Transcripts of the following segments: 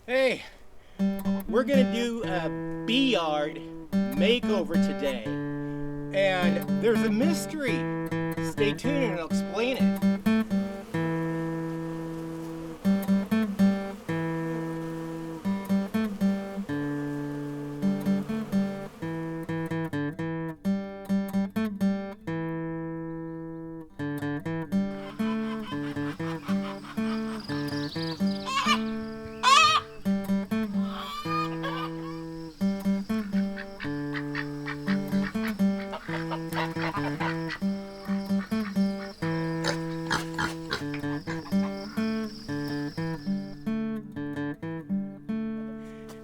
Hey, we're gonna do a bee yard makeover today, and there's a mystery. Stay tuned and I'll explain it.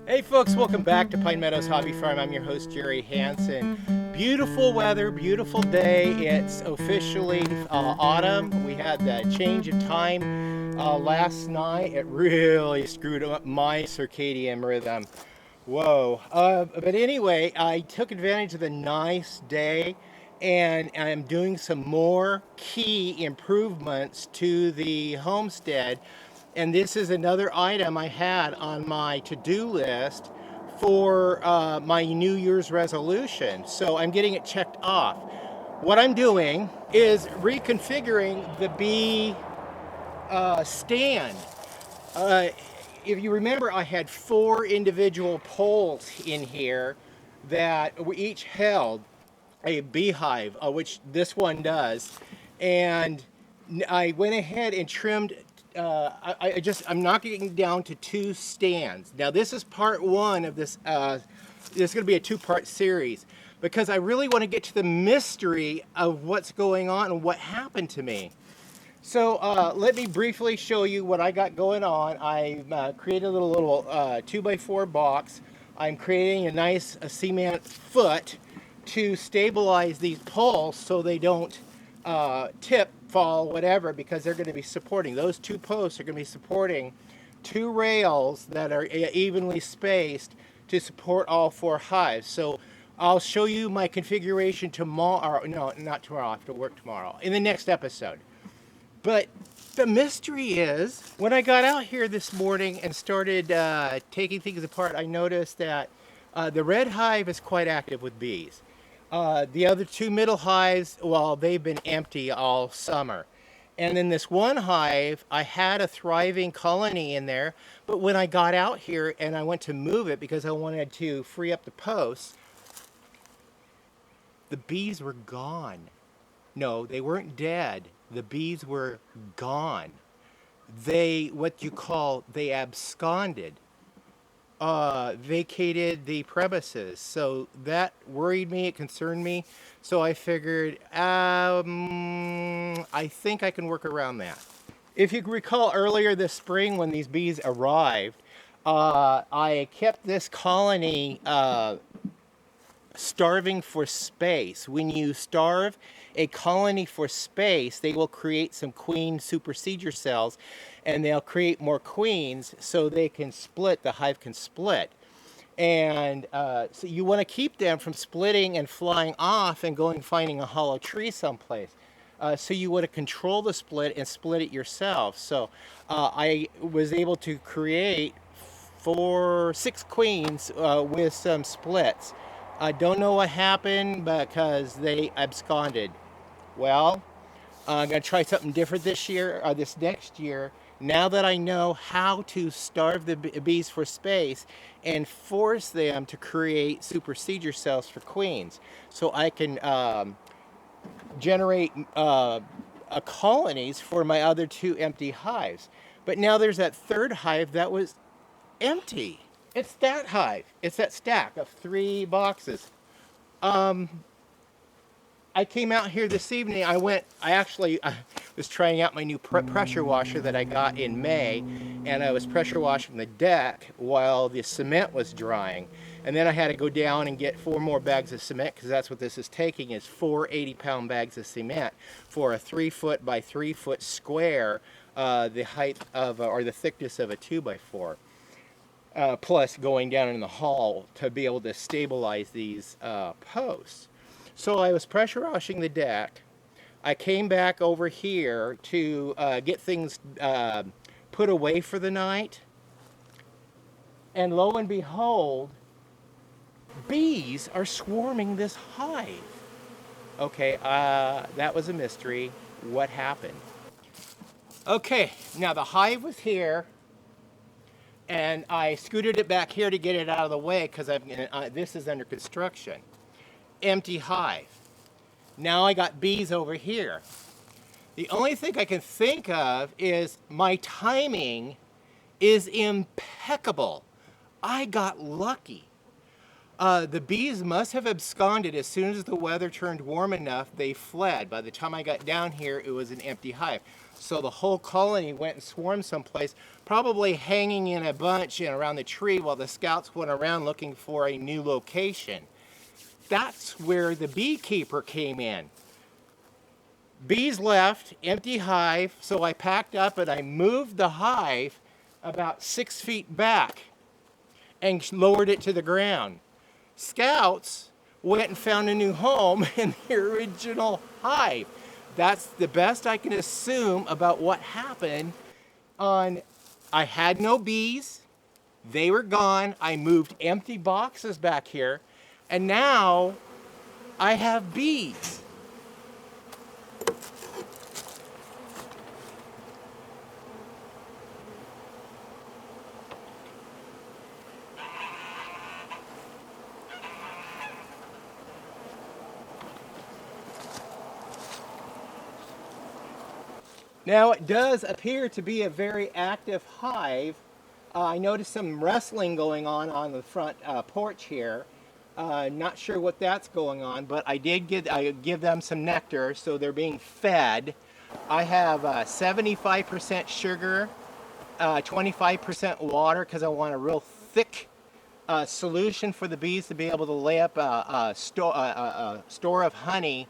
Hey folks, welcome back to Pine Meadows Hobby Farm. I'm your host, Jerry Hanson. Beautiful weather, beautiful day. It's officially autumn. We had that change of time last night. It really screwed up my circadian rhythm. Whoa. But anyway, I took advantage of the nice day and I'm doing some more key improvements to the homestead. And this is another item I had on my to-do list for my New Year's resolution. So I'm getting it checked off. What I'm doing is reconfiguring the bee stand. Uh, if you remember, I had 4 individual poles in here that we each held a beehive, which this one does. And I went ahead and trimmed, I'm knocking it down to 2 stands. Now this is part 1 of this, this is gonna be a 2-part series because I really wanna get to the mystery of what's going on and what happened to me. So let me briefly show you what I got going on. I created a little 2x4 box. I'm creating a nice cement foot to stabilize these poles so they don't tip, fall, whatever, because they're going to be supporting. Those 2 posts are going to be supporting 2 rails that are evenly spaced to support all 4 hives. So I'll show you my configuration tomorrow. No, not tomorrow. I have to work tomorrow. In the next episode. But the mystery is, when I got out here this morning and started taking things apart, I noticed that the red hive is quite active with bees. The other 2 middle hives, well, they've been empty all summer. And then this one hive, I had a thriving colony in there, but when I got out here and I went to move it because I wanted to free up the posts, the bees were gone. No, they weren't dead. The bees were gone. What you call, they absconded, vacated the premises. So that worried me, it concerned me. So I figured, I think I can work around that. If you recall earlier this spring when these bees arrived, I kept this colony starving for space. When you starve a colony for space, they will create some queen supersedure cells and they'll create more queens so they can split, the hive can split. And so you want to keep them from splitting and flying off and going finding a hollow tree someplace. So you want to control the split and split it yourself. So I was able to create 6 queens with some splits. I don't know what happened because they absconded. Well, I'm going to try something different this year or this next year. Now that I know how to starve the bees for space and force them to create supersedure cells for queens, so I can generate colonies for my other 2 empty hives. But now there's that 3rd hive that was empty. It's that hive. It's that stack of 3 boxes. I came out here this evening. I was trying out my new pressure washer that I got in May, and I was pressure washing the deck while the cement was drying. And then I had to go down and get 4 more bags of cement because that's what this is taking, is 4 80-pound bags of cement for a 3-foot by 3-foot square, the height of, or the thickness of a 2x4. Plus going down in the hall to be able to stabilize these posts. So I was pressure washing the deck. I came back over here to get things put away for the night. And lo and behold, bees are swarming this hive. Okay, that was a mystery. What happened? Okay, now the hive was here, and I scooted it back here to get it out of the way because this is under construction. Empty hive. Now I got bees over here. The only thing I can think of is my timing is impeccable. I got lucky. The bees must have absconded as soon as the weather turned warm enough. They fled. By the time I got down here, it was an empty hive. So the whole colony went and swarmed someplace, probably hanging in a bunch and around the tree while the scouts went around looking for a new location. That's where the beekeeper came in. Bees left, empty hive, so I packed up and I moved the hive about 6 feet back and lowered it to the ground. Scouts went and found a new home in the original hive. That's the best I can assume about what happened. I had no bees. They were gone. I moved empty boxes back here, and now I have bees. Now it does appear to be a very active hive. I noticed some rustling going on the front porch here. Not sure what that's going on, but I give them some nectar, so they're being fed. I have 75% sugar, 25% water, because I want a real thick solution for the bees to be able to lay up a store of honey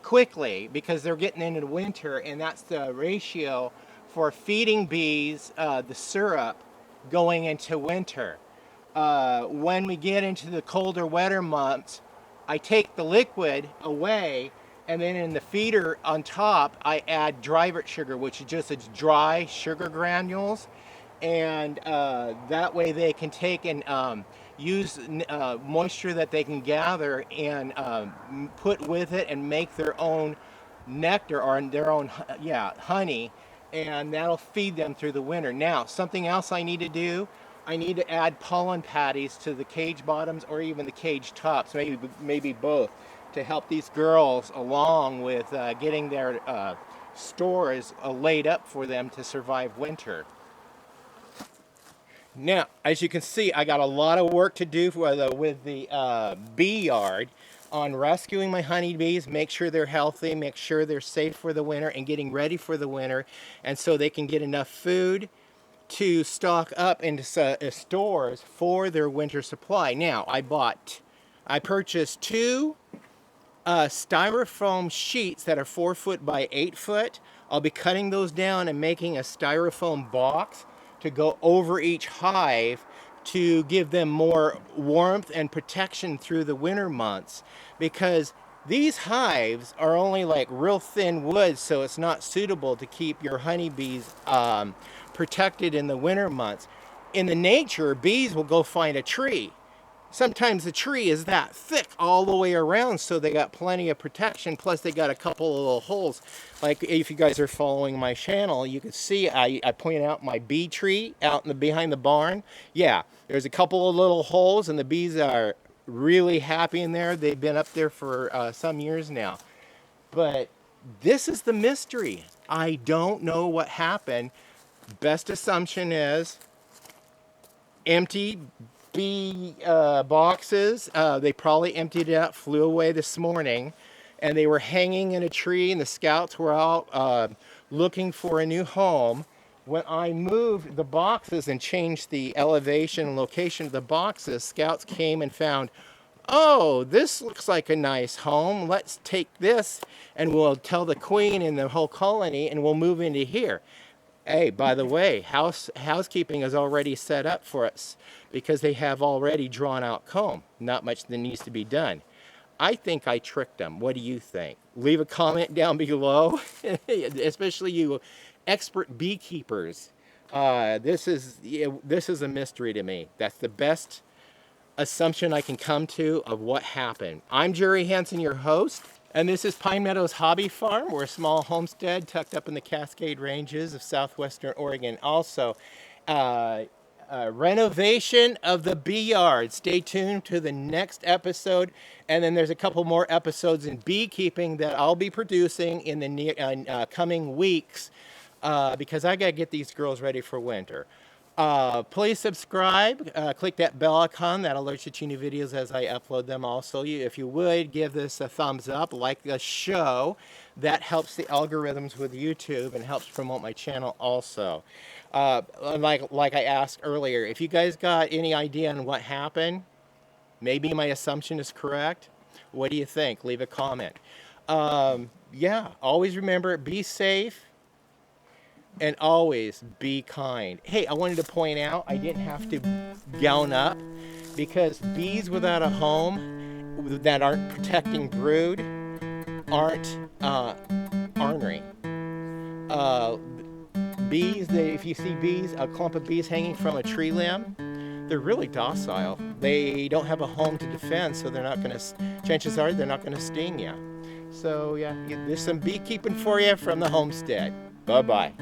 quickly, because they're getting into winter, and that's the ratio for feeding bees the syrup going into winter. When we get into the colder, wetter months, I take the liquid away, and then in the feeder on top, I add dry root sugar, which is just it's dry sugar granules, and that way they can take and use moisture that they can gather and put with it and make their own nectar or their own honey, and that'll feed them through the winter. Now, something else I need to do, I need to add pollen patties to the cage bottoms or even the cage tops, maybe both, to help these girls along with getting their stores laid up for them to survive winter. Now, as you can see, I got a lot of work to do with the bee yard on rescuing my honeybees, make sure they're healthy, make sure they're safe for the winter and getting ready for the winter, and so they can get enough food to stock up into stores for their winter supply. Now, I purchased 2 styrofoam sheets that are 4 foot by 8 foot. I'll be cutting those down and making a styrofoam box to go over each hive to give them more warmth and protection through the winter months, because these hives are only like real thin wood, so it's not suitable to keep your honeybees protected in the winter months. In the nature, bees will go find a tree. Sometimes the tree is that thick all the way around, so they got plenty of protection, plus they got a couple of little holes. Like if you guys are following my channel, you can see I pointed out my bee tree out behind the barn. Yeah, there's a couple of little holes, and the bees are really happy in there. They've been up there for some years now. But this is the mystery. I don't know what happened. Best assumption is empty bee boxes. They probably emptied it out, flew away this morning, and they were hanging in a tree, and the scouts were out looking for a new home. When I moved the boxes and changed the elevation and location of the boxes, scouts came and found, oh, this looks like a nice home. Let's take this and we'll tell the queen and the whole colony and we'll move into here. Hey, by the way, housekeeping is already set up for us because they have already drawn out comb. Not much that needs to be done. I think I tricked them. What do you think? Leave a comment down below, especially you expert beekeepers. This is a mystery to me. That's the best assumption I can come to of what happened. I'm Jerry Hanson, your host, and this is Pine Meadows Hobby Farm. We're a small homestead tucked up in the Cascade Ranges of southwestern Oregon. Also, renovation of the bee yard. Stay tuned to the next episode, and then there's a couple more episodes in beekeeping that I'll be producing in the coming weeks. Because I gotta get these girls ready for winter. Please subscribe, click that bell icon that alerts you to new videos as I upload them. Also, if you would give this a thumbs up, like the show, that helps the algorithms with YouTube and helps promote my channel also. Like I asked earlier, if you guys got any idea on what happened, maybe my assumption is correct. What do you think? Leave a comment. Yeah, always remember, be safe. And always be kind. Hey, I wanted to point out I didn't have to gown up because bees without a home that aren't protecting brood aren't ornery. Bees, if you see bees, a clump of bees hanging from a tree limb, they're really docile. They don't have a home to defend, so they're not going to, chances are they're not going to sting you. So yeah, there's some beekeeping for you from the homestead. Bye-bye.